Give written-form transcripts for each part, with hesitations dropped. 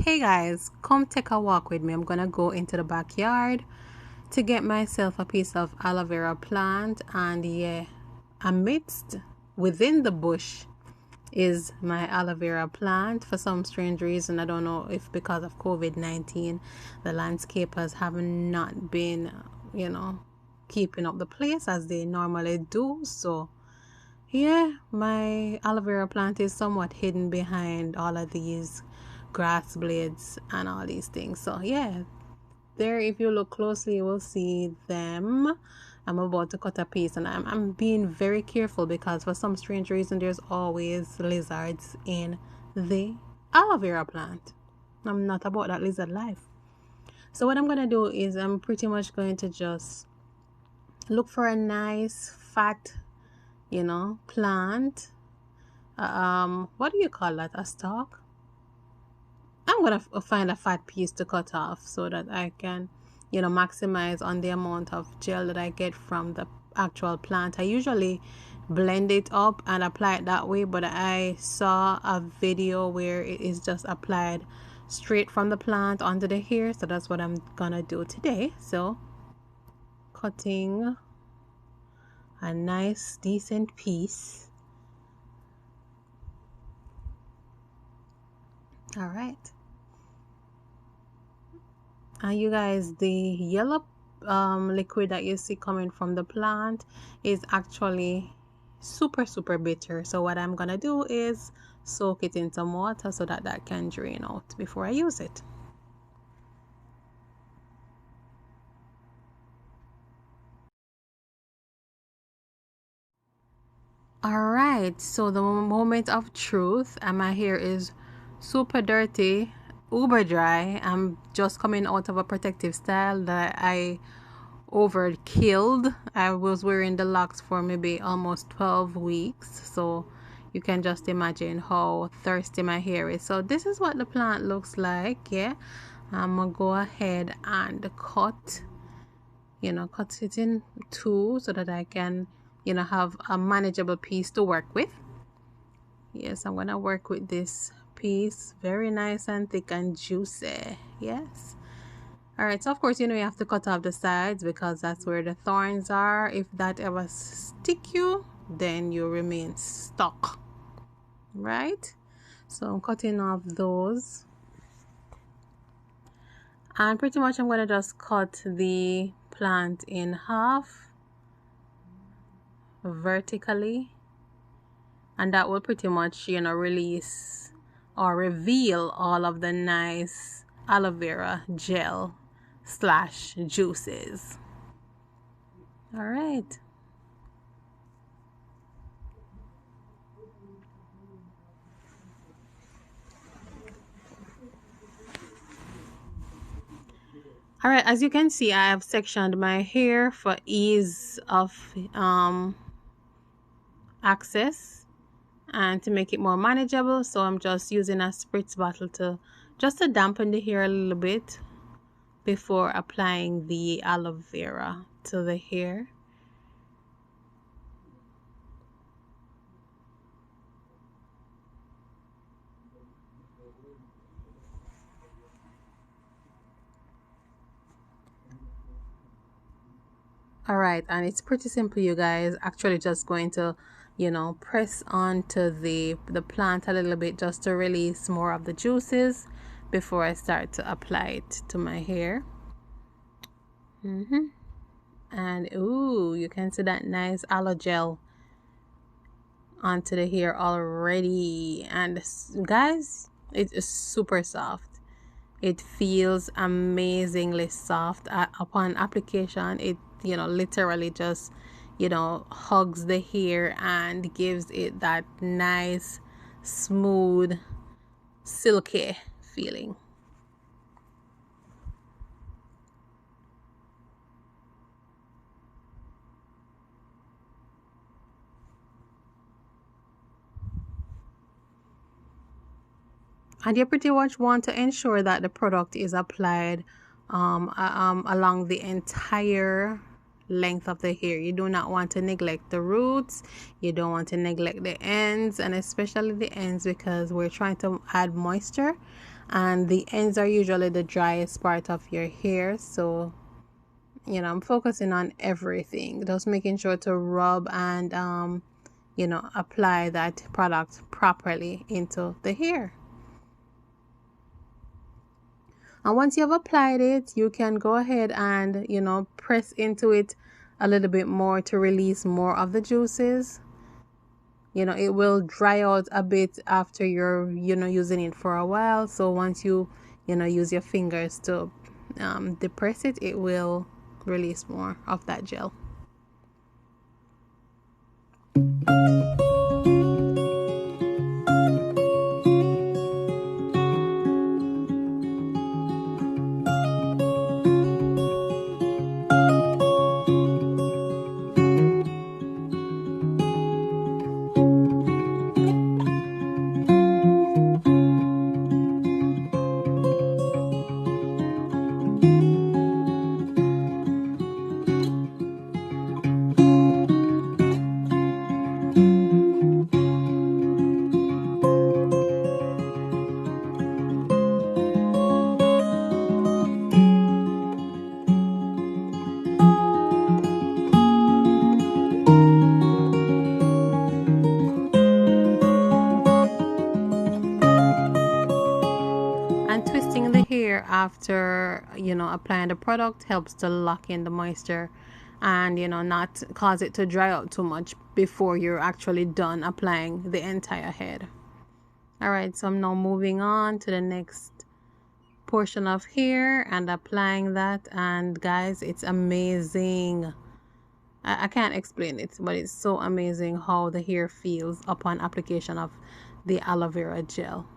Hey guys, come take a walk with me. I'm gonna go into the backyard to get myself a piece of aloe vera plant, and yeah, amidst within the bush is my aloe vera plant. For some strange reason, I don't know if because of COVID-19 the landscapers have not been keeping up the place as they normally do. So yeah, my aloe vera plant is somewhat hidden behind all of these grass blades and all these things. So yeah, there, if you look closely, you will see them. I'm about to cut a piece, and I'm being very careful because for some strange reason there's always lizards in the aloe vera plant. I'm not about that lizard life. So what I'm gonna do is I'm pretty much going to just look for a nice fat plant. What do you call that, a stalk? I'm gonna find a fat piece to cut off so that I can maximize on the amount of gel that I get from the actual plant. I usually blend it up and apply it that way, but I saw a video where it is just applied straight from the plant onto the hair, so that's what I'm gonna do today. So cutting a nice decent piece. All right. And you guys, the yellow liquid that you see coming from the plant is actually super bitter. So what I'm gonna do is soak it in some water so that that can drain out before I use it. All right, so the moment of truth, and my hair is super dirty, uber dry. I'm just coming out of a protective style that I overkilled. I was wearing the locks for maybe almost 12 weeks, so you can just imagine how thirsty my hair is. So this is what the plant looks like. Yeah, I'm gonna go ahead and cut it in two so that I can have a manageable piece to work with. Yes, I'm gonna work with this piece, very nice and thick and juicy. Yes. All right, so of course you have to cut off the sides because that's where the thorns are. If that ever stick you, then you remain stuck, right? So I'm cutting off those, and pretty much I'm gonna just cut the plant in half vertically, and that will pretty much release or reveal all of the nice aloe vera gel / juices. All right. All right, as you can see, I have sectioned my hair for ease of access and to make it more manageable. So I'm just using a spritz bottle to dampen the hair a little bit before applying the aloe vera to the hair. All right, and it's pretty simple, you guys. Actually just going to press onto the plant a little bit just to release more of the juices before I start to apply it to my hair. And ooh, you can see that nice aloe gel onto the hair already. And guys, it is super soft. It feels amazingly soft. Upon application, it literally just hugs the hair and gives it that nice smooth silky feeling. And you pretty much want to ensure that the product is applied along the entire length of the hair. You do not want to neglect the roots, you don't want to neglect the ends, and especially the ends because we're trying to add moisture and the ends are usually the driest part of your hair. So I'm focusing on everything, just making sure to rub and apply that product properly into the hair. And once you have applied it, you can go ahead and press into it a little bit more to release more of the juices. It will dry out a bit after you're using it for a while. So once you use your fingers to depress it, it will release more of that gel. And twisting the hair after applying the product helps to lock in the moisture and not cause it to dry out too much before you're actually done applying the entire head. All right, so I'm now moving on to the next portion of hair and applying that, and guys, it's amazing. I can't explain it, but it's so amazing how the hair feels upon application of the aloe vera gel.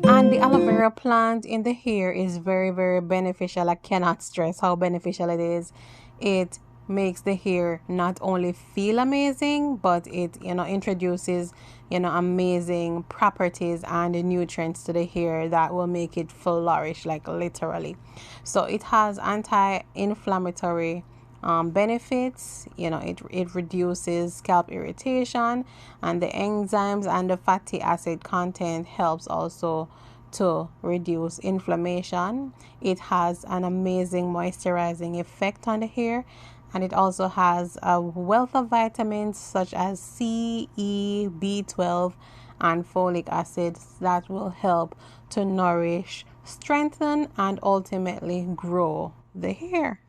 And the aloe vera plant in the hair is very, very beneficial. I cannot stress how beneficial it is. It makes the hair not only feel amazing, but it introduces amazing properties and nutrients to the hair that will make it flourish, like literally. So it has anti-inflammatory benefits. It reduces scalp irritation, and the enzymes and the fatty acid content helps also to reduce inflammation. It has an amazing moisturizing effect on the hair, and it also has a wealth of vitamins such as C, E, B12, and folic acids that will help to nourish, strengthen, and ultimately grow the hair.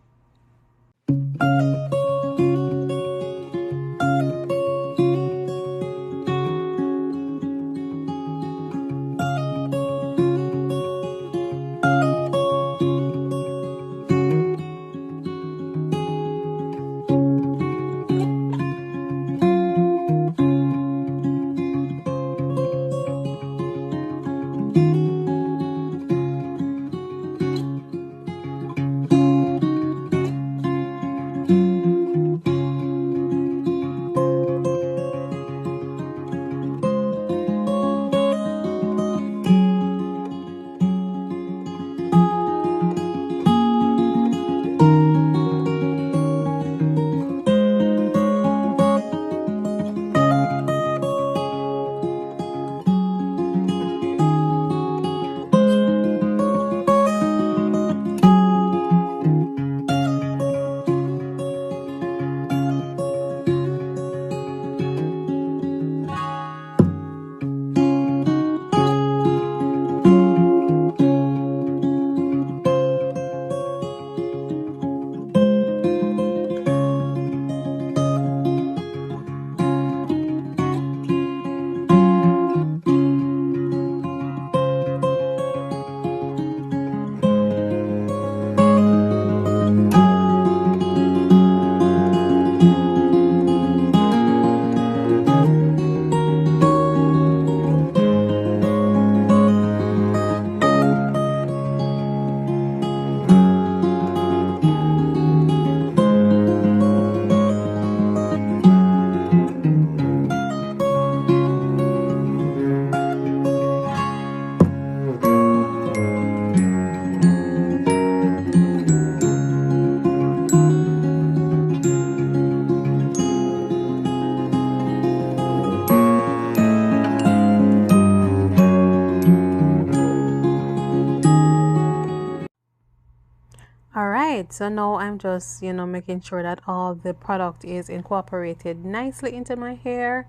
right, so now I'm just making sure that all the product is incorporated nicely into my hair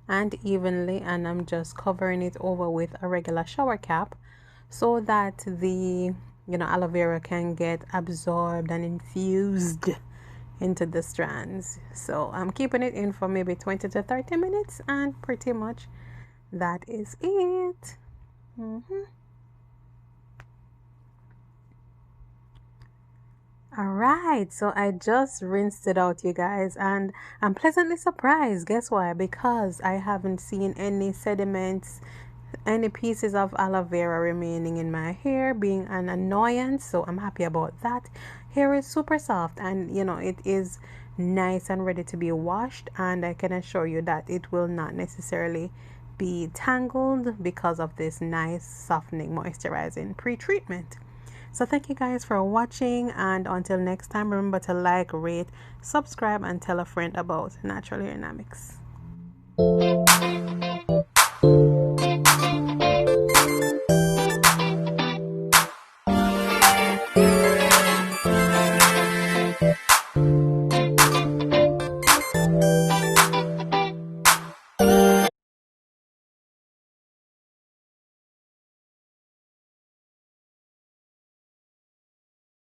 and evenly, and I'm just covering it over with a regular shower cap so that the aloe vera can get absorbed and infused into the strands. So I'm keeping it in for maybe 20 to 30 minutes, and pretty much that is it. All right, so I just rinsed it out, you guys, and I'm pleasantly surprised. Guess why? Because I haven't seen any sediments, any pieces of aloe vera remaining in my hair being an annoyance. So I'm happy about that. Hair is super soft, and it is nice and ready to be washed, and I can assure you that it will not necessarily be tangled because of this nice softening moisturizing pre-treatment. So thank you guys for watching, and until next time, remember to like, rate, subscribe, and tell a friend about Natural Hair Dynamics.